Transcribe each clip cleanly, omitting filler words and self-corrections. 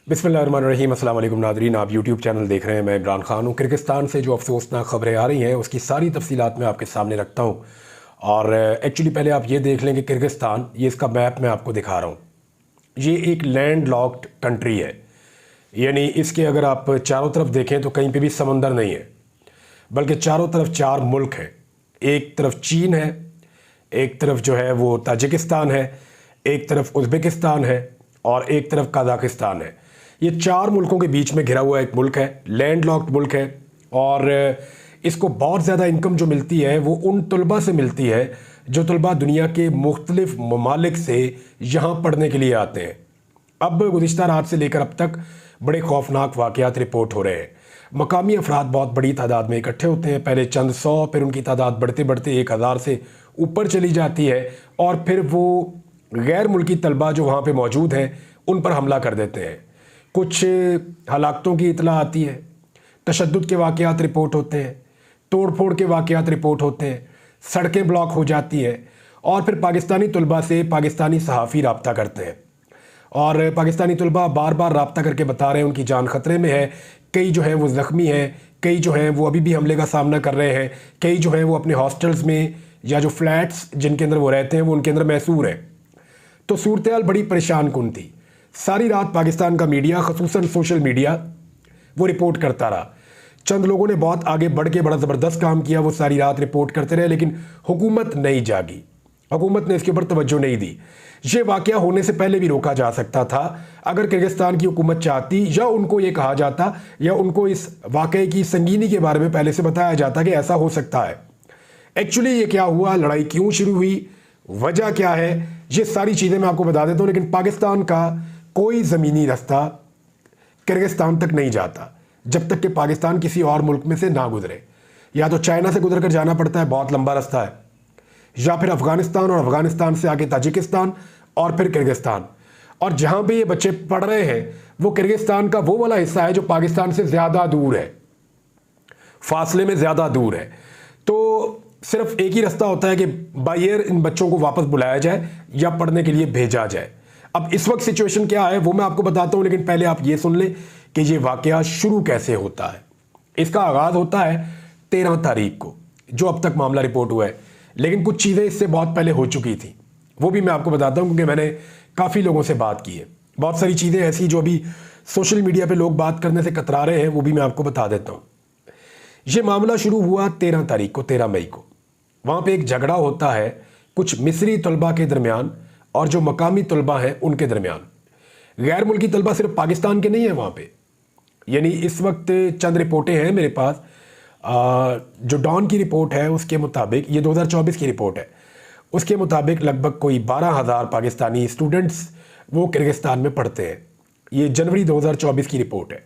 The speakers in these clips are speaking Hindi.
बिस्मिल्लाहिर्रहमानिर्रहीम। अस्सलाम वालेकुम नादरीन, आप यूट्यूब चैनल देख रहे हैं। मैं इमरान खान हूँ। किर्गिस्तान से जो अफसोसनाक खबरें आ रही हैं उसकी सारी तफसीलात मैं आपके सामने रखता हूँ। और एक्चुअली पहले आप ये देख लें कि किर्गिस्तान, ये इसका मैप मैं आपको दिखा रहा हूँ। ये एक लैंड लॉक्ड कंट्री है, यानी इसके अगर आप चारों तरफ देखें तो कहीं पर भी समंदर नहीं है, बल्कि चारों तरफ चार मुल्क हैं। एक तरफ चीन है, एक तरफ जो है वो ताजिकिस्तान है, एक तरफ उज़्बेकिस्तान है और एक तरफ कज़ाकिस्तान है। ये चार मुल्कों के बीच में घिरा हुआ एक मुल्क है, लैंड लॉक्ड मुल्क है। और इसको बहुत ज़्यादा इनकम जो मिलती है वो उन तलबा से मिलती है जो तलबा दुनिया के मुख्तलिफ ममालिक से यहाँ पढ़ने के लिए आते हैं। अब गुज़िश्ता रात से लेकर अब तक बड़े खौफनाक वाक़यात रिपोर्ट हो रहे हैं। मकामी अफराद बहुत बड़ी तादाद में इकट्ठे होते हैं, पहले चंद सौ, फिर उनकी तादाद बढ़ते बढ़ते 1000 से ऊपर चली जाती है और फिर वो गैर मुल्की तलबा जो वहाँ पे मौजूद हैं उन पर हमला कर देते हैं। कुछ हलाकतों की इतला आती है, तशद्दुद के वाक़यात रिपोर्ट होते हैं, तोड़ फोड़ के वाक़यात रिपोर्ट होते हैं, सड़कें ब्लॉक हो जाती है और फिर पाकिस्तानी तलबा से पाकिस्तानी सहाफ़ी रब्ता करते हैं। और पाकिस्तानी तलबा बार बार रब्ता करके बता रहे हैं उनकी जान ख़तरे में है। कई जो हैं वो ज़ख्मी हैं, कई जो हैं वो अभी भी हमले का सामना कर रहे हैं, कई जो हैं वो अपने हॉस्टल्स में या जो फ्लैट्स जिनके अंदर वो रहते हैं वो उनके अंदर महसूर हैं। तो सूरत हाल बड़ी परेशान कुन थी। सारी रात पाकिस्तान का मीडिया, ख़ुसूसन सोशल मीडिया, वो रिपोर्ट करता रहा। चंद लोगों ने बहुत आगे बढ़ के बड़ा ज़बरदस्त काम किया, वो सारी रात रिपोर्ट करते रहे, लेकिन हुकूमत नहीं जागी। हुकूमत ने इसके ऊपर तवज्जो नहीं दी। ये वाक़या होने से पहले भी रोका जा सकता था अगर किर्गिस्तान की हुकूमत चाहती, या उनको ये कहा जाता या उनको इस वाक़े की संगीनी के बारे में पहले से बताया जाता कि ऐसा हो सकता है। एक्चुअली ये क्या हुआ, लड़ाई क्यों शुरू हुई, वजह क्या है, ये सारी चीज़ें मैं आपको बता देता हूँ। लेकिन पाकिस्तान का कोई ज़मीनी रास्ता किर्गिस्तान तक नहीं जाता जब तक कि पाकिस्तान किसी और मुल्क में से ना गुजरे। या तो चाइना से गुजर कर जाना पड़ता है, बहुत लंबा रास्ता है, या फिर अफ़गानिस्तान और अफ़गानिस्तान से आके ताजिकिस्तान और फिर किर्गिस्तान। और जहाँ पे ये बच्चे पढ़ रहे हैं वो किर्गिस्तान का वो वाला हिस्सा है जो पाकिस्तान से ज़्यादा दूर है, फासले में ज़्यादा दूर है। तो सिर्फ एक ही रास्ता होता है कि बाय एयर इन बच्चों को वापस बुलाया जाए या पढ़ने के लिए भेजा जाए। अब इस वक्त सिचुएशन क्या है वो मैं आपको बताता हूँ, लेकिन पहले आप ये सुन लें कि ये वाक़या शुरू कैसे होता है। इसका आगाज़ होता है 13 तारीख को, जो अब तक मामला रिपोर्ट हुआ है, लेकिन कुछ चीज़ें इससे बहुत पहले हो चुकी थी, वो भी मैं आपको बताता हूँ क्योंकि मैंने काफ़ी लोगों से बात की है। बहुत सारी चीज़ें ऐसी जो अभी सोशल मीडिया पे लोग बात करने से कतरा रहे हैं, वो भी मैं आपको बता देता हूँ। ये मामला शुरू हुआ 13 तारीख को, 13 मई को। वहाँ पे एक झगड़ा होता है कुछ मिस्री तलबा के दरमियान और जो मकामी तलबा हैं उनके दरमियान। गैर मुल्की तलबा सिर्फ पाकिस्तान के नहीं है वहाँ पे, यानी इस वक्त चंद रिपोर्टें हैं मेरे पास। जो डॉन की रिपोर्ट है उसके मुताबिक, ये 2024 की रिपोर्ट है, उसके मुताबिक लगभग कोई 12,000 पाकिस्तानी स्टूडेंट्स वो किर्गिस्तान में पढ़ते हैं। ये जनवरी 2024 की रिपोर्ट है।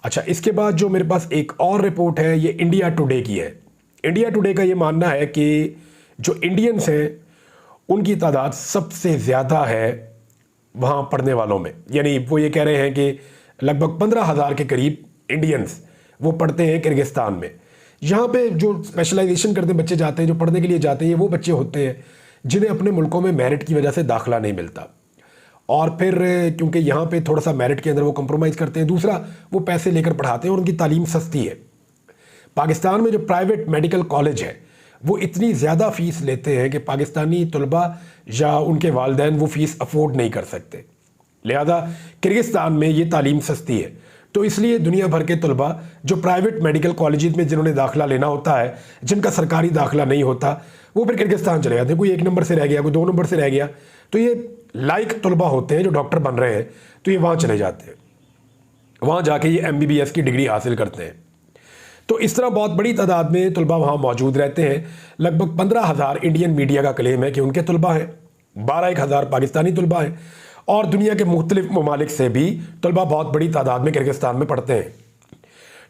अच्छा, इसके बाद जो मेरे पास एक और रिपोर्ट है, ये इंडिया टुडे की है। इंडिया टुडे का ये मानना है कि जो इंडियंस हैं उनकी तादाद सबसे ज़्यादा है वहाँ पढ़ने वालों में, यानी वो ये कह रहे हैं कि लगभग 15,000 के करीब इंडियंस वो पढ़ते हैं किर्गिस्तान में। यहाँ पे जो स्पेशलाइजेशन करते बच्चे जाते हैं, जो पढ़ने के लिए जाते हैं, ये वो बच्चे होते हैं जिन्हें अपने मुल्कों में मेरिट की वजह से दाखिला नहीं मिलता, और फिर क्योंकि यहाँ पे थोड़ा सा मेरिट के अंदर वो कंप्रोमाइज़ करते हैं, दूसरा वो पैसे लेकर पढ़ाते हैं और उनकी तालीम सस्ती है। पाकिस्तान में जो प्राइवेट मेडिकल कॉलेज है वो इतनी ज़्यादा फ़ीस लेते हैं कि पाकिस्तानी तलबा या उनके वालिदैन वो फ़ीस अफोर्ड नहीं कर सकते। लिहाजा किर्गिस्तान में ये तालीम सस्ती है, तो इसलिए दुनिया भर के तलबा जो प्राइवेट मेडिकल कॉलेज में जिन्होंने दाखिला लेना होता है, जिनका सरकारी दाखिला नहीं होता, वो फिर किर्गिस्तान चले जाते हैं। कोई 1 नंबर से रह गया, कोई 2 नंबर से रह गया, तो ये लाइक तलबा होते हैं जो डॉक्टर बन रहे हैं, तो ये वहाँ चले जाते हैं, वहाँ जाके ये MBBS की डिग्री हासिल करते हैं। तो इस तरह बहुत बड़ी तादाद में तलबा वहाँ मौजूद रहते हैं। लगभग 15,000 इंडियन मीडिया का क्लेम है कि उनके तलबा हैं, 12,000 पाकिस्तानी तलबा हैं, और दुनिया के मुख्तलिफ ममालिक से भी तलबा बहुत बड़ी तादाद में किर्गिस्तान में पढ़ते हैं।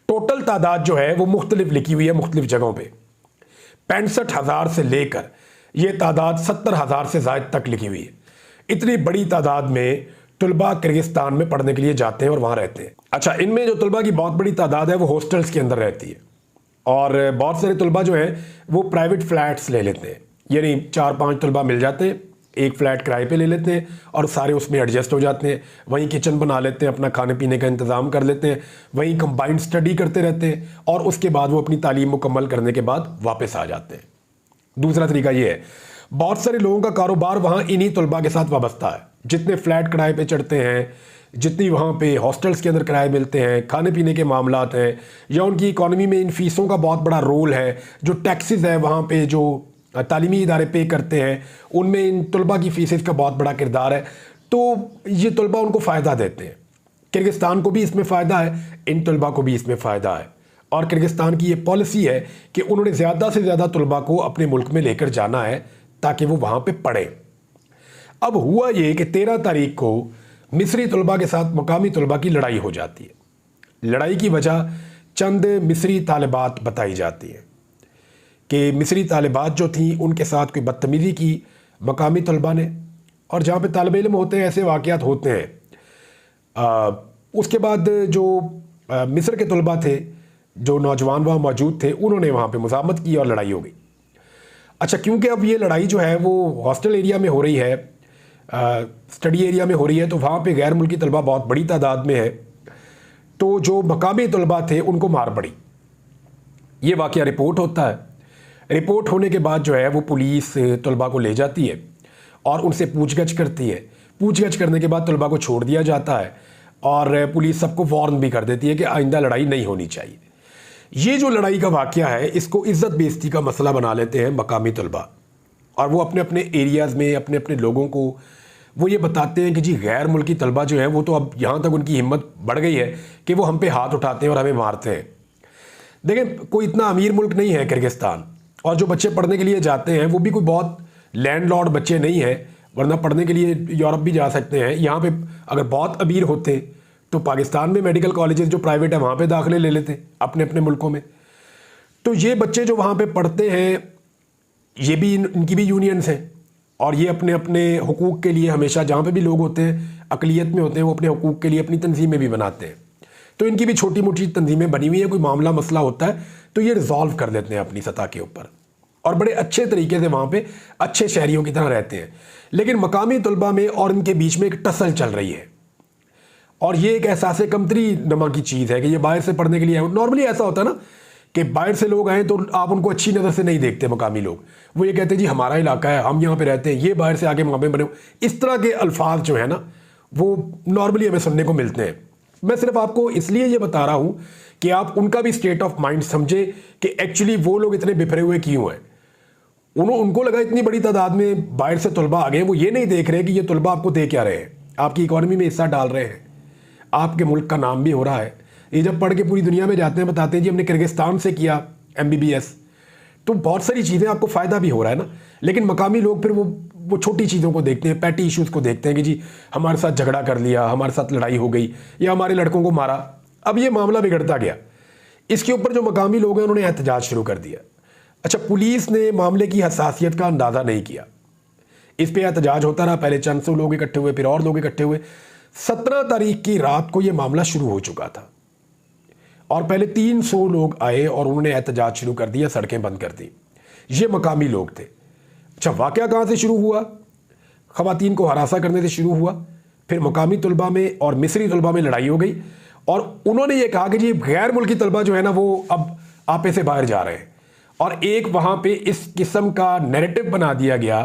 टोटल तादाद जो है वो मुख्तलिफ लिखी हुई है मुख्तलिफ जगहों पे। 65,000 से लेकर ये तादाद 70,000 से ज़ायद तक लिखी हुई है। इतनी बड़ी तादाद में तलबा किर्गिस्तान में पढ़ने के लिए जाते हैं और वहाँ रहते हैं। अच्छा, इनमें जो तलबा की बहुत बड़ी तादाद है वो हॉस्टल्स के अंदर रहती है, और बहुत सारे तलबा जो हैं वो प्राइवेट फ्लैट्स ले लेते हैं, यानी 4-5 तलबा मिल जाते हैं एक फ्लैट किराए पे ले लेते हैं और सारे उसमें एडजस्ट हो जाते हैं, वहीं किचन बना लेते हैं, अपना खाने पीने का इंतज़ाम कर लेते हैं, वहीं कंबाइंड स्टडी करते रहते हैं और उसके बाद वो अपनी तालीम मुकम्मल करने के बाद वापस आ जाते हैं। दूसरा तरीका ये है, बहुत सारे लोगों का कारोबार वहाँ इन्हीं तलबा के साथ वाबस्ता है। जितने फ्लैट किराए पे चढ़ते हैं, जितनी वहाँ पे हॉस्टल्स के अंदर किराए मिलते हैं, खाने पीने के मामलात हैं, या उनकी इकॉनमी में इन फीसों का बहुत बड़ा रोल है, जो टैक्सेस है वहाँ पे जो तालीमी इदारे पे करते हैं, उनमें इन तलबा की फीसेस का बहुत बड़ा किरदार है। तो ये तलबा उनको फ़ायदा देते हैं। किर्गिस्तान को भी इसमें फ़ायदा है, इन तलबा को भी इसमें फ़ायदा है। और किर्गिस्तान की ये पॉलिसी है कि उन्होंने ज़्यादा से ज़्यादा तलबा को अपने मुल्क में लेकर जाना है ताकि वो वहाँ पे पढ़ें। अब हुआ ये कि 13 तारीख को मिस्री तलबा के साथ मकामी तलबा की लड़ाई हो जाती है। लड़ाई की वजह चंद मिस्री तालिबात बताई जाती है कि मिस्री तालिबात जो थी उनके साथ कोई बदतमीज़ी की मकामी तलबा ने, और जहाँ पे तालिब इल्म होते हैं ऐसे वाक़यात होते हैं। उसके बाद जो मिस्र के तलबा थे, जो नौजवान वहाँ मौजूद थे, उन्होंने वहाँ पे मुज़ाहमत की और लड़ाई हो गई। अच्छा, क्योंकि अब ये लड़ाई जो है वो हॉस्टल एरिया में हो रही है, स्टडी एरिया में हो रही है, तो वहाँ पे गैर मुल्की तलबा बहुत बड़ी तादाद में है, तो जो मकामी तलबा थे उनको मार पड़ी। ये वाक़या रिपोर्ट होता है। रिपोर्ट होने के बाद जो है वो पुलिस तलबा को ले जाती है और उनसे पूछगछ करती है। पूछगछ करने के बाद तलबा को छोड़ दिया जाता है और पुलिस सबको वार्न भी कर देती है कि आइंदा लड़ाई नहीं होनी चाहिए। ये जो लड़ाई का वाक़या है, इसको इज़्ज़त बेइज़्ज़ती का मसला बना लेते हैं मकामी तलबा, और वो अपने अपने एरियाज़ में अपने अपने लोगों को वो ये बताते हैं कि जी गैर मुल्की तलबा जो है वो तो अब यहाँ तक उनकी हिम्मत बढ़ गई है कि वो हम पे हाथ उठाते हैं और हमें मारते हैं। देखें, कोई इतना अमीर मुल्क नहीं है किर्गिस्तान, और जो बच्चे पढ़ने के लिए जाते हैं वो भी कोई बहुत लैंडलॉर्ड बच्चे नहीं हैं, वरना पढ़ने के लिए यूरोप भी जा सकते हैं। यहाँ पे अगर बहुत अमीर होते तो पाकिस्तान में मेडिकल कॉलेजेस जो प्राइवेट है वहाँ पे दाखिले ले लेते अपने अपने मुल्कों में। तो ये बच्चे जो वहाँ पे पढ़ते हैं, ये भी इनकी भी यूनियंस हैं, और ये अपने अपने हुकूक के लिए हमेशा जहाँ पे भी लोग होते हैं अकलियत में होते हैं, वो अपने हुकूक के लिए अपनी तंजीमें भी बनाते हैं। तो इनकी भी छोटी मोटी तंजीमें बनी हुई है, कोई मामला मसला होता है तो ये रिजॉल्व कर लेते हैं अपनी सतह के ऊपर, और बड़े अच्छे तरीके से वहाँ पे अच्छे शहरियों की तरह रहते हैं। लेकिन मकामी तलबा में और इनके बीच में एक टसल चल रही है, और ये एक एहसास कमतरी नमा की चीज़ है कि ये बाहर से पढ़ने के लिए आए। नॉर्मली ऐसा होता है ना कि बाहर से लोग आए तो आप उनको अच्छी नज़र से नहीं देखते। मकामी लोग वो ये कहते हैं जी हमारा इलाका है, हम यहाँ पे रहते हैं, ये बाहर से आके वहाँ बने। इस तरह के अल्फाज जो है ना वो नॉर्मली हमें सुनने को मिलते हैं। मैं सिर्फ आपको इसलिए ये बता रहा हूँ कि आप उनका भी स्टेट ऑफ माइंड समझे कि एक्चुअली वो लोग इतने बिफरे हुए क्यों हैं। उनको लगा इतनी बड़ी तादाद में बाहर से तलबा आ गए, वो ये नहीं देख रहे कि ये तलबा आपको दे क्या रहे हैं, आपकी इकॉनमी में हिस्सा डाल रहे हैं, आपके मुल्क का नाम भी हो रहा है। ये जब पढ़ के पूरी दुनिया में जाते हैं, बताते हैं जी हमने किर्गिस्तान से किया MBBS, तो बहुत सारी चीज़ें आपको फ़ायदा भी हो रहा है ना। लेकिन मकामी लोग फिर वो छोटी चीज़ों को देखते हैं, पैटी इश्यूज़ को देखते हैं कि जी हमारे साथ झगड़ा कर लिया, हमारे साथ लड़ाई हो गई, या हमारे लड़कों को मारा। अब ये मामला बिगड़ता गया। इसके ऊपर जो मकामी लोग हैं उन्होंने एहतजाज शुरू कर दिया। अच्छा, पुलिस ने मामले की हसासियत का अंदाज़ा नहीं किया, इस पर एहतजाज होता रहा। पहले चंद सौ लोग इकट्ठे हुए, फिर और लोग इकट्ठे हुए। 17 तारीख की रात को ये मामला शुरू हो चुका था, और पहले 300 लोग आए और उन्होंने एहतजाज शुरू कर दिया, सड़कें बंद कर दी। ये मकामी लोग थे। अच्छा, वाक़या कहाँ से शुरू हुआ? ख़वातीन को हरासा करने से शुरू हुआ, फिर मकामी तलबा में और मिस्री तलबा में लड़ाई हो गई, और उन्होंने ये कहा कि जी गैर मुल्की तलबा जो है ना वो अब आपे से बाहर जा रहे हैं। और एक वहाँ पे इस किस्म का नैरेटिव बना दिया गया,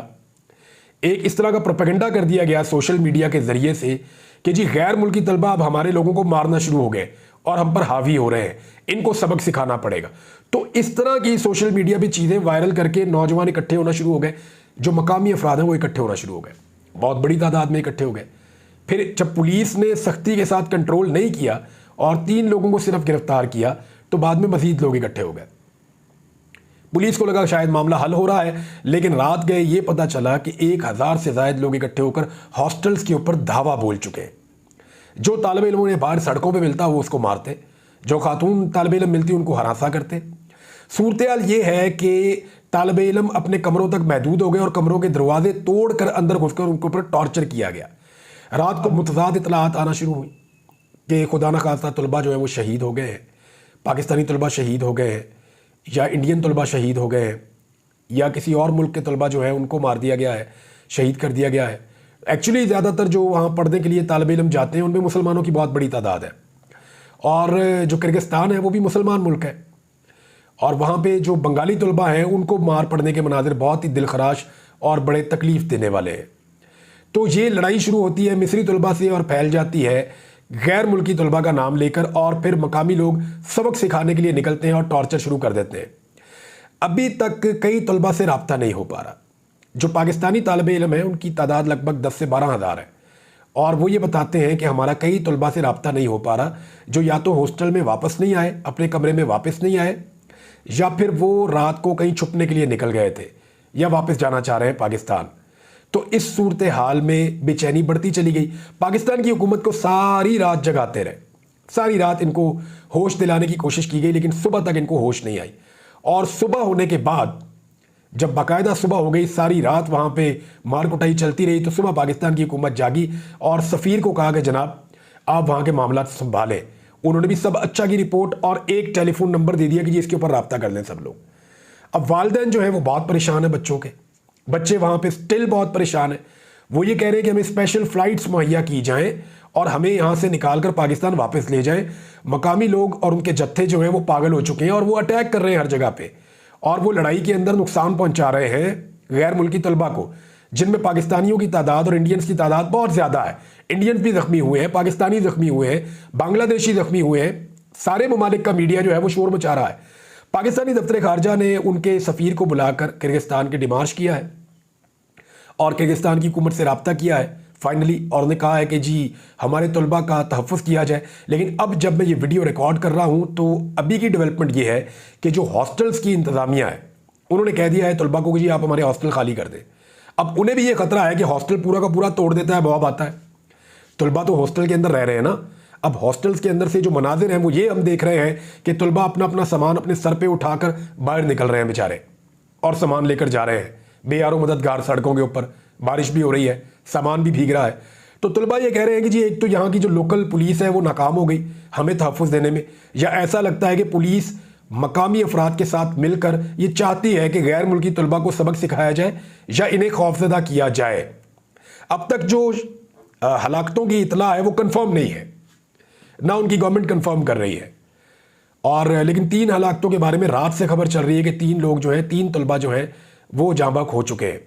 एक इस तरह का प्रोपेगेंडा कर दिया गया सोशल मीडिया के ज़रिए से कि जी गैर मुल्की तलबा अब हमारे लोगों को मारना शुरू हो गए और हम पर हावी हो रहे हैं, इनको सबक सिखाना पड़ेगा। तो इस तरह की सोशल मीडिया पे चीज़ें वायरल करके नौजवान इकट्ठे होना शुरू हो गए, जो मकामी अफराद हैं वो इकट्ठे होना शुरू हो गए, बहुत बड़ी तादाद में इकट्ठे हो गए। फिर जब पुलिस ने सख्ती के साथ कंट्रोल नहीं किया और 3 लोगों को सिर्फ गिरफ्तार किया, तो बाद में मज़ीद लोग इकट्ठे हो गए। पुलिस को लगा शायद मामला हल हो रहा है, लेकिन रात गए ये पता चला कि 1000 से ज़ायद लोग इकट्ठे होकर हॉस्टल्स के ऊपर धावा बोल चुके हैं। जो तालिब इल्मों ने बाहर सड़कों पे मिलता वो उसको मारते, जो खातून तालिब इल्म मिलती उनको हरासा करते। सूरत हाल ये है कि तालिब इल्म अपने कमरों तक महदूद हो गए और कमरों के दरवाजे तोड़कर अंदर घुसकर उनके ऊपर टॉर्चर किया गया। रात को मुतज़ाद इतलात आना शुरू हुई कि खुदा न खास्ता तलबा जो है वो शहीद हो गए हैं, पाकिस्तानी तलबा शहीद हो गए हैं, या इंडियन तलबा शहीद हो गए हैं, या किसी और मुल्क के तलबा जो है उनको मार दिया गया है, शहीद कर दिया गया है। एक्चुअली ज़्यादातर जो वहाँ पढ़ने के लिए तालिब इल्म जाते हैं उनमें मुसलमानों की बहुत बड़ी तादाद है, और जो किर्गिस्तान है वो भी मुसलमान मुल्क है, और वहाँ पे जो बंगाली तलबा हैं उनको मार पड़ने के मनाजिर बहुत ही दिलखराश और बड़े तकलीफ़ देने वाले हैं। तो ये लड़ाई शुरू होती है मिस्री तलबा से और फैल जाती है गैर मुल्की तलबा का नाम लेकर, और फिर मकामी लोग सबक सिखाने के लिए निकलते हैं और टॉर्चर शुरू कर देते हैं। अभी तक कई तलबा से रब्ता नहीं हो पा रहा। जो पाकिस्तानी तालिब इल्म है उनकी तादाद लगभग 10 से 12 हज़ार है, और वो ये बताते हैं कि हमारा कई तलबा से रब्ता नहीं हो पा रहा, जो या तो हॉस्टल में वापस नहीं आए, अपने कमरे में वापस नहीं आए, या फिर वो रात को कहीं छुपने के लिए निकल गए थे या वापस जाना चाह रहे हैं पाकिस्तान। तो इस सूरत हाल में बेचैनी बढ़ती चली गई। पाकिस्तान की हुकूमत को सारी रात जगाते रहे, सारी रात इनको होश दिलाने की कोशिश की गई, लेकिन सुबह तक इनको होश नहीं आई। और सुबह होने के बाद जब बाकायदा सुबह हो गई, सारी रात वहाँ पे मार कुटाई चलती रही, तो सुबह पाकिस्तान की हुकूमत जागी और सफ़ीर को कहा कि जनाब आप वहाँ के मामला संभालें। उन्होंने भी सब अच्छा की रिपोर्ट और एक टेलीफोन नंबर दे दिया कि जी इसके ऊपर रब्ता कर लें सब लोग। अब वालिदैन जो है वो बहुत परेशान है, बच्चे वहाँ पे स्टिल बहुत परेशान है। वो ये कह रहे हैं कि हमें स्पेशल फ़्लाइट्स मुहैया की जाएँ और हमें यहाँ से निकाल कर पाकिस्तान वापस ले जाएँ। मकामी लोग और उनके जत्थे जो हैं वो पागल हो चुके हैं और वो अटैक कर रहे हैं हर जगह पे, और वो लड़ाई के अंदर नुकसान पहुँचा रहे हैं गैर मुल्की तलबा को, जिनमें पाकिस्तानियों की तादाद और इंडियंस की तादाद बहुत ज़्यादा है। इंडियंस भी ज़ख्मी हुए हैं, पाकिस्तानी ज़ख्मी हुए हैं, बांग्लादेशी ज़ख्मी हुए हैं। सारे ममालिक का मीडिया जो है वो शोर मचा रहा है। पाकिस्तानी दफ्तर खारजा ने उनके सफ़ीर को बुलाकर किर्गिस्तान के डिमार्श किया है और किर्गिस्तान की हुकूमत से रब्ता किया है फाइनली, और उन्होंने कहा है कि जी हमारे तलबा का तहफ़्फ़ुज़ किया जाए। लेकिन अब जब मैं ये वीडियो रिकॉर्ड कर रहा हूँ तो अभी की डेवलपमेंट ये है कि जो हॉस्टल्स की इंतज़ामिया है उन्होंने कह दिया है तलबा को कि जी आप हमारे हॉस्टल खाली कर दें। अब उन्हें भी ये ख़तरा है कि हॉस्टल पूरा का पूरा तोड़ देता है, बवाब आता है। तलबा तो हॉस्टल के अंदर रह रहे हैं ना। अब हॉस्टल्स के अंदर से जो मनाजिर हैं वो ये हम देख रहे हैं कि तलबा अपना अपना सामान अपने सर पे उठाकर बाहर निकल रहे हैं बेचारे, और सामान लेकर जा रहे हैं बेयारो मददगार सड़कों के ऊपर। बारिश भी हो रही है, सामान भी भीग रहा है। तो तलबा ये कह रहे हैं कि जी एक तो यहाँ की जो लोकल पुलिस है वो नाकाम हो गई हमें तहफ़्फ़ुज़ देने में, या ऐसा लगता है कि पुलिस मकामी अफराद के साथ मिलकर ये चाहती है कि गैर मुल्की तलबा को सबक सिखाया जाए या इन्हें खौफजदा किया जाए। अब तक जो हलाकतों की इतला है वो कंफर्म नहीं है, ना उनकी गवर्नमेंट कंफर्म कर रही है। और लेकिन 3 हलाकतों के बारे में रात से खबर चल रही है कि 3 लोग जो हैं, 3 तलबा जो हैं वो जाँ बहक हो चुके हैं।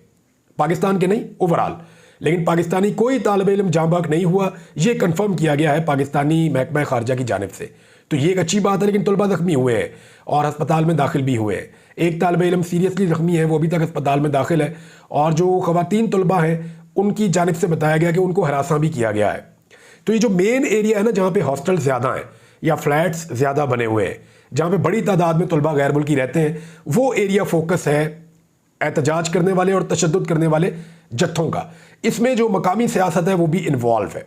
पाकिस्तान के नहीं, ओवरऑल। लेकिन पाकिस्तानी कोई तालिब इल्म जाँ बहक नहीं हुआ, ये कंफर्म किया गया है पाकिस्तानी महकमा खारजा की जानिब से। तो ये एक अच्छी बात है। लेकिन तलबा ज़ख्मी हुए हैं और अस्पताल में दाखिल भी हुए हैं। एक तालिब इल्म सीरियसली ज़ख्मी है, वो अभी तक अस्पताल में दाखिल है, और जो ख़वातीन तलबा हैं उनकी जानिब से बताया गया कि उनको हरासा भी किया गया है। तो ये जो मेन एरिया है ना जहाँ पे हॉस्टल ज़्यादा हैं या फ्लैट्स ज़्यादा बने हुए हैं, जहाँ पे बड़ी तादाद में तलबा गैर मुल्की रहते हैं, वो एरिया फोकस है एहतजाज करने वाले और तशद्दुद करने वाले जत्थों का। इसमें जो मकामी सियासत है वो भी इन्वॉल्व है।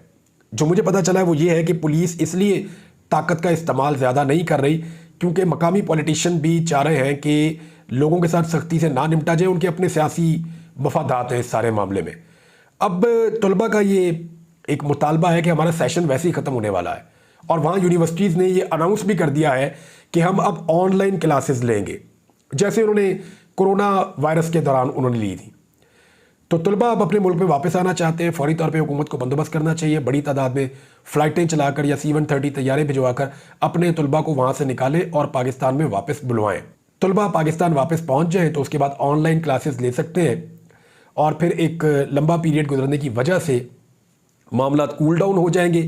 जो मुझे पता चला है वो ये है कि पुलिस इसलिए ताकत का इस्तेमाल ज़्यादा नहीं कर रही क्योंकि मकामी पॉलिटिशियन भी चाह रहे हैं कि लोगों के साथ सख्ती से ना निपटा जाए, उनके अपने सियासी मफादात हैं इस सारे मामले में। अब तलबा का ये एक मुतालबा है कि हमारा सेशन वैसे ही ख़त्म होने वाला है, और वहाँ यूनिवर्सिटीज़ ने ये अनाउंस भी कर दिया है कि हम अब ऑनलाइन क्लासेस लेंगे, जैसे उन्होंने कोरोना वायरस के दौरान उन्होंने ली थी। तो तलबा अब अपने मुल्क में वापस आना चाहते हैं, फौरी तौर पे हुकूमत को बंदोबस्त करना चाहिए, बड़ी तादाद में फ़्लाइटें चलाकर या C-130 तैयारे भिजवाकर अपने तलबा को वहाँ से निकालें और पाकिस्तान में वापस बुलवाएं। तलबा पाकिस्तान वापस पहुँच जाएँ तो उसके बाद ऑनलाइन क्लासेस ले सकते हैं, और फिर एक लंबा पीरियड गुजरने की वजह से मामला कूल डाउन हो जाएंगे।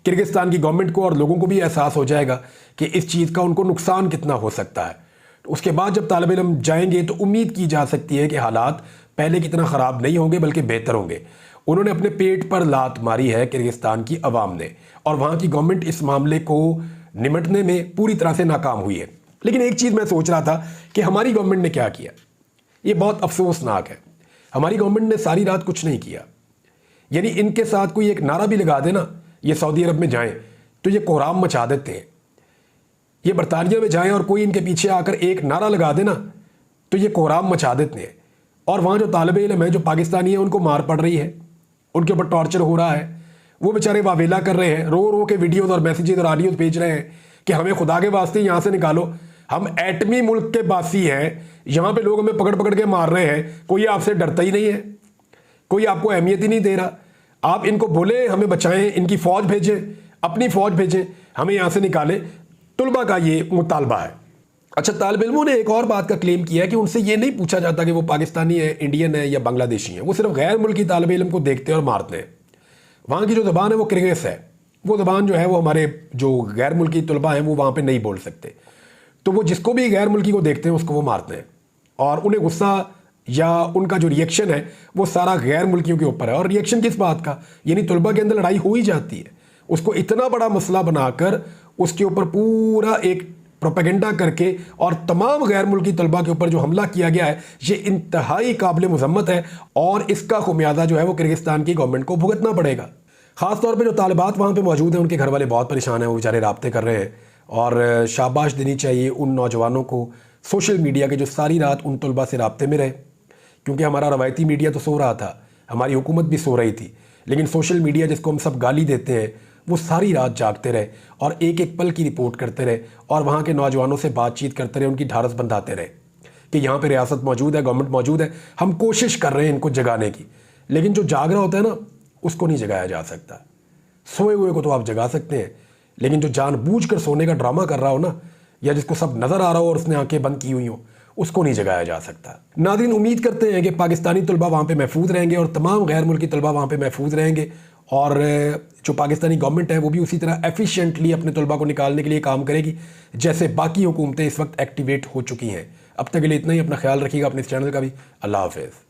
किर्गिस्तान की गवर्नमेंट को और लोगों को भी एहसास हो जाएगा कि इस चीज़ का उनको नुकसान कितना हो सकता है। उसके बाद जब तालिब इल्म जाएंगे तो उम्मीद की जा सकती है कि हालात पहले की तरह ख़राब नहीं होंगे बल्कि बेहतर होंगे। उन्होंने अपने पेट पर लात मारी है किर्गिस्तान की अवाम ने, और वहाँ की गवर्नमेंट इस मामले को निमटने में पूरी तरह से नाकाम हुई है। लेकिन एक चीज़ मैं सोच रहा था कि हमारी गवर्नमेंट ने क्या किया, ये बहुत अफसोसनाक है। हमारी गवर्नमेंट ने सारी रात कुछ नहीं किया। यानी इनके साथ कोई एक नारा भी लगा देना, ये सऊदी अरब में जाएं तो ये कोहराम मचा देते हैं। ये बरतानिया में जाएं और कोई इनके पीछे आकर एक नारा लगा देना तो ये कोहराम मचा देते हैं। और वहाँ जो तालिब इल्म है, जो पाकिस्तानी है, उनको मार पड़ रही है, उनके ऊपर टॉर्चर हो रहा है, वो बेचारे वावेला कर रहे हैं, रो रो के वीडियोज़ और मैसेजेस और ऑडियोज़ भेज रहे हैं कि हमें खुदा के वास्ते यहाँ से निकालो, हम एटमी मुल्क के बासी हैं, यहाँ पे लोग हमें पकड़ पकड़ के मार रहे हैं, कोई आपसे डरता ही नहीं है। कोई आपको अहमियत ही नहीं दे रहा। आप इनको बोले हमें बचाएं, इनकी फ़ौज भेजें, अपनी फ़ौज भेजें, हमें यहाँ से निकालें, तुलबा का ये मुतालबा है। अच्छा, तालिब इल्मों ने एक और बात का क्लेम किया है कि उनसे ये नहीं पूछा जाता कि वो पाकिस्तानी है, इंडियन है या बांग्लादेशी है, वो सिर्फ गैर मुल्की तालिब इल्म को देखते हैं और मारते हैं। वहाँ की जो ज़बान है वो किर्गिज़ है, वो ज़बान जो है वो हमारे जो गैर मुल्की तलबा हैं वो वहाँ पे नहीं बोल सकते। तो वो जिसको भी गैर मुल्की को देखते हैं उसको वो मारते हैं, और उन्हें गुस्सा या उनका जो रिएक्शन है वो सारा गैर मुल्कियों के ऊपर है। और रिएक्शन किस बात का, यानी तलबा के अंदर लड़ाई हो ही जाती है, उसको इतना बड़ा मसला बनाकर उसके ऊपर पूरा एक प्रोपेगेंडा करके और तमाम गैर मुल्की तलबा के ऊपर जो हमला किया गया है ये इंतहाई काबिल मजम्मत है, और इसका खुमियाजा जो है वो किर्गिस्तान की गवर्नमेंट को भुगतना पड़ेगा। ख़ास तौर पे जो तालिबात वहाँ पे मौजूद हैं उनके घर वाले बहुत परेशान हैं, वो बेचारे राब्ते कर रहे हैं, और शाबाश देनी चाहिए उन नौजवानों को सोशल मीडिया के जो सारी रात उन तलबा से राब्ते में रहे, क्योंकि हमारा रवायती मीडिया तो सो रहा था, हमारी हुकूमत भी सो रही थी, लेकिन सोशल मीडिया जिसको हम सब गाली देते हैं वो सारी रात जागते रहे और एक एक पल की रिपोर्ट करते रहे, और वहाँ के नौजवानों से बातचीत करते रहे, उनकी ढारस बंधाते रहे कि यहाँ पे रियासत मौजूद है, गवर्नमेंट मौजूद है, हम कोशिश कर रहे हैं इनको जगाने की। लेकिन जो जाग रहा होता है ना उसको नहीं जगाया जा सकता। सोए हुए को तो आप जगा सकते हैं, लेकिन जो जानबूझकर सोने का ड्रामा कर रहा हो ना, या जिसको सब नज़र आ रहा हो और उसने आंखें बंद की हुई हो, उसको नहीं जगाया जा सकता। नाज़रीन, उम्मीद करते हैं कि पाकिस्तानी तलबा वहाँ पे महफूज रहेंगे और तमाम गैर मुल्की तलबा वहाँ पे महफूज रहेंगे, और जो पाकिस्तानी गवर्नमेंट है वो भी उसी तरह एफिशिएंटली अपने तलबा को निकालने के लिए काम करेगी जैसे बाकी हुकूमतें इस वक्त एक्टिवेट हो चुकी हैं। अब तक के लिए इतना ही। अपना ख्याल रखिएगा, अपने इस चैनल का भी। अल्लाह हाफिज़।